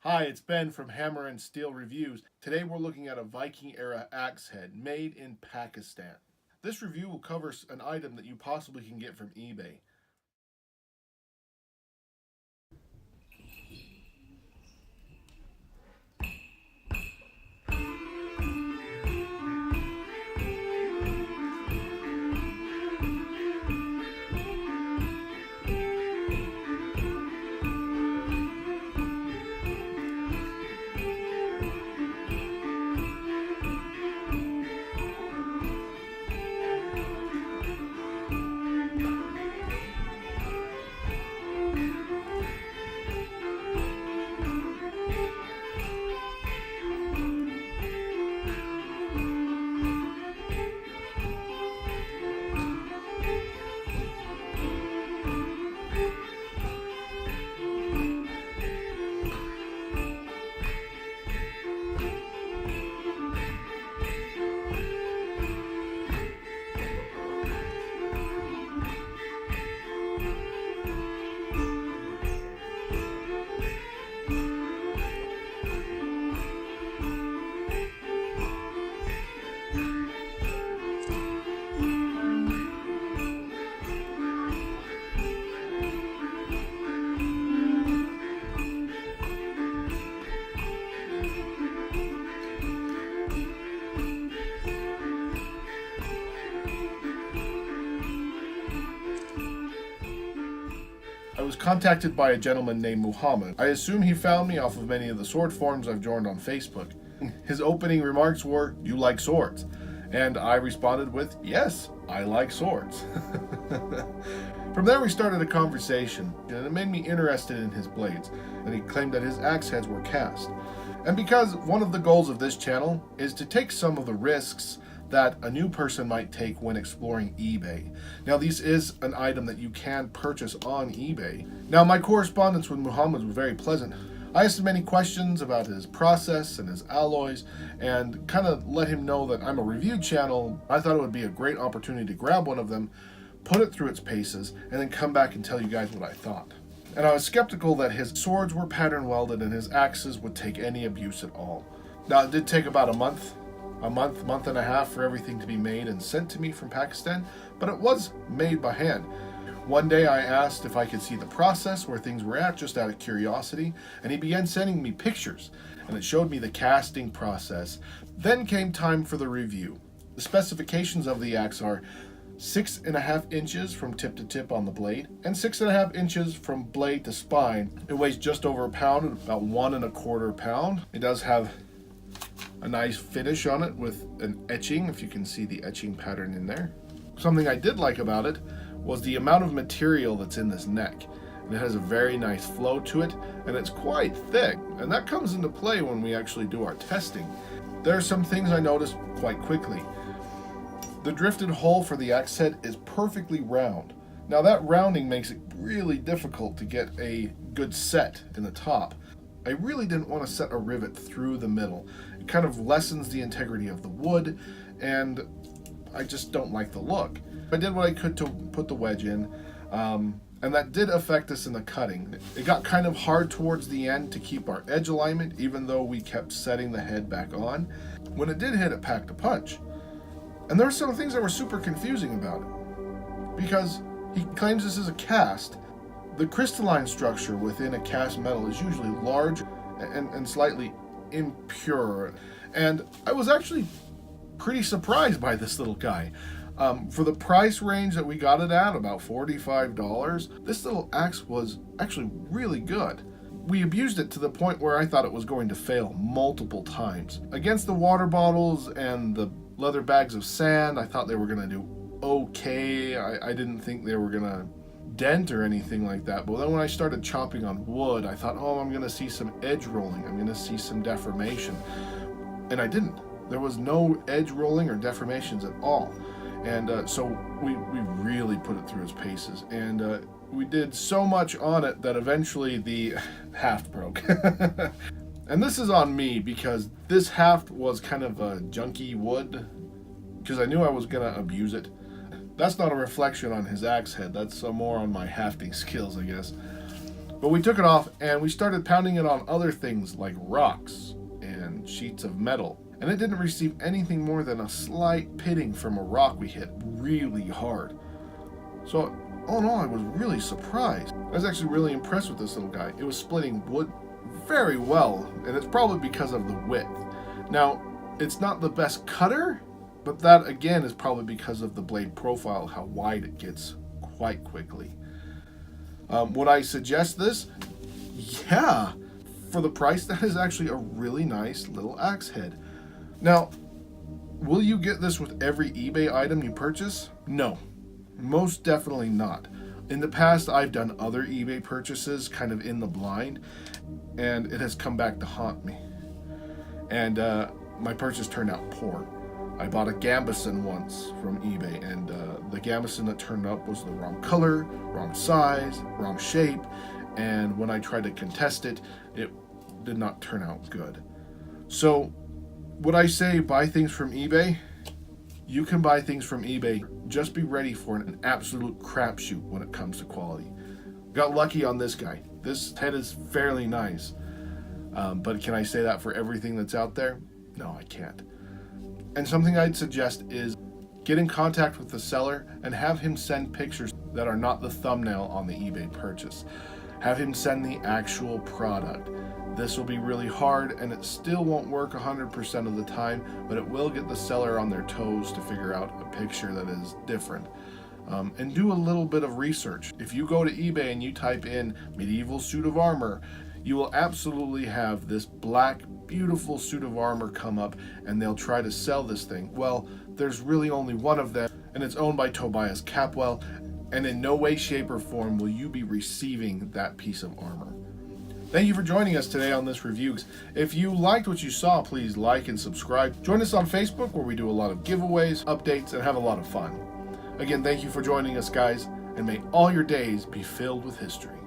Hi, it's Ben from Hammer and Steel Reviews. Today we're looking at a Viking era axe head made in Pakistan. This review will cover an item that you possibly can get from eBay. I was contacted by a gentleman named Muhammad. I assume he found me off of many of the sword forums I've joined on Facebook. His opening remarks were, "You like swords?" And I responded with, "Yes, I like swords." From there we started a conversation, and it made me interested in his blades, and he claimed that his axe heads were cast. And because one of the goals of this channel is to take some of the risks that a new person might take when exploring eBay. Now, this is an item that you can purchase on eBay. Now, my correspondence with Muhammad was very pleasant. I asked him many questions about his process and his alloys, and kind of let him know that I'm a review channel. I thought it would be a great opportunity to grab one of them, put it through its paces, and then come back and tell you guys what I thought. And I was skeptical that his swords were pattern welded and his axes would take any abuse at all. Now, it did take about a month and a half for everything to be made and sent to me from Pakistan, but it was made by hand. One day I asked if I could see the process where things were at, just out of curiosity, and he began sending me pictures, and it showed me the casting process. Then came time for the review. The specifications of the axe are 6.5 inches from tip to tip on the blade, and 6.5 inches from blade to spine. It weighs just over a pound, about 1.25 pounds. It does have a nice finish on it with an etching, if you can see the etching pattern in there. Something I did like about it was the amount of material that's in this neck. And it has a very nice flow to it, and it's quite thick. And that comes into play when we actually do our testing. There are some things I noticed quite quickly. The drifted hole for the axe head is perfectly round. Now that rounding makes it really difficult to get a good set in the top. I really didn't want to set a rivet through the middle. It kind of lessens the integrity of the wood, and I just don't like the look. I did what I could to put the wedge in, and that did affect us in the cutting. It got kind of hard towards the end to keep our edge alignment, even though we kept setting the head back on. When it did hit, it packed a punch. And there were some things that were super confusing about it, because he claims this is a cast. The crystalline structure within a cast metal is usually large and slightly impure. And I was actually pretty surprised by this little guy. For the price range that we got it at, about $45, this little axe was actually really good. We abused it to the point where I thought it was going to fail multiple times. Against the water bottles and the leather bags of sand, I thought they were going to do okay. I didn't think they were going to dent or anything like that. But then when I started chopping on wood, I thought, oh, I'm going to see some edge rolling. I'm going to see some deformation. And I didn't. There was no edge rolling or deformations at all. And so we really put it through its paces. And we did so much on it that eventually the haft broke. And this is on me, because this haft was kind of a junky wood, because I knew I was going to abuse it. That's not a reflection on his axe head. That's more on my hafting skills, I guess. But we took it off and we started pounding it on other things like rocks and sheets of metal. And it didn't receive anything more than a slight pitting from a rock we hit really hard. So all in all, I was really surprised. I was actually really impressed with this little guy. It was splitting wood very well, and it's probably because of the width. Now, it's not the best cutter, but that again is probably because of the blade profile, how wide it gets quite quickly. Would I suggest this? Yeah. For the price, that is actually a really nice little axe head. Now, will you get this with every eBay item you purchase? No, most definitely not. In the past, I've done other eBay purchases kind of in the blind, and it has come back to haunt me. And my purchase turned out poor. I bought a gambeson once from eBay, and the gambeson that turned up was the wrong color, wrong size, wrong shape, and when I tried to contest it, it did not turn out good. So, would I say buy things from eBay? You can buy things from eBay. Just be ready for an absolute crapshoot when it comes to quality. Got lucky on this guy. This head is fairly nice. But can I say that for everything that's out there? No, I can't. And something I'd suggest is get in contact with the seller and have him send pictures that are not the thumbnail on the eBay purchase. Have him send the actual product. This will be really hard, and it still won't work 100% of the time, but it will get the seller on their toes to figure out a picture that is different. And do a little bit of research. If you go to eBay and you type in medieval suit of armor, you will absolutely have this black, beautiful suit of armor come up, and they'll try to sell this thing. Well, there's really only one of them, and it's owned by Tobias Capwell, and in no way, shape, or form will you be receiving that piece of armor. Thank you for joining us today on this review. If you liked what you saw, please like and subscribe. Join us on Facebook, where we do a lot of giveaways, updates, and have a lot of fun. Again, thank you for joining us, guys, and may all your days be filled with history.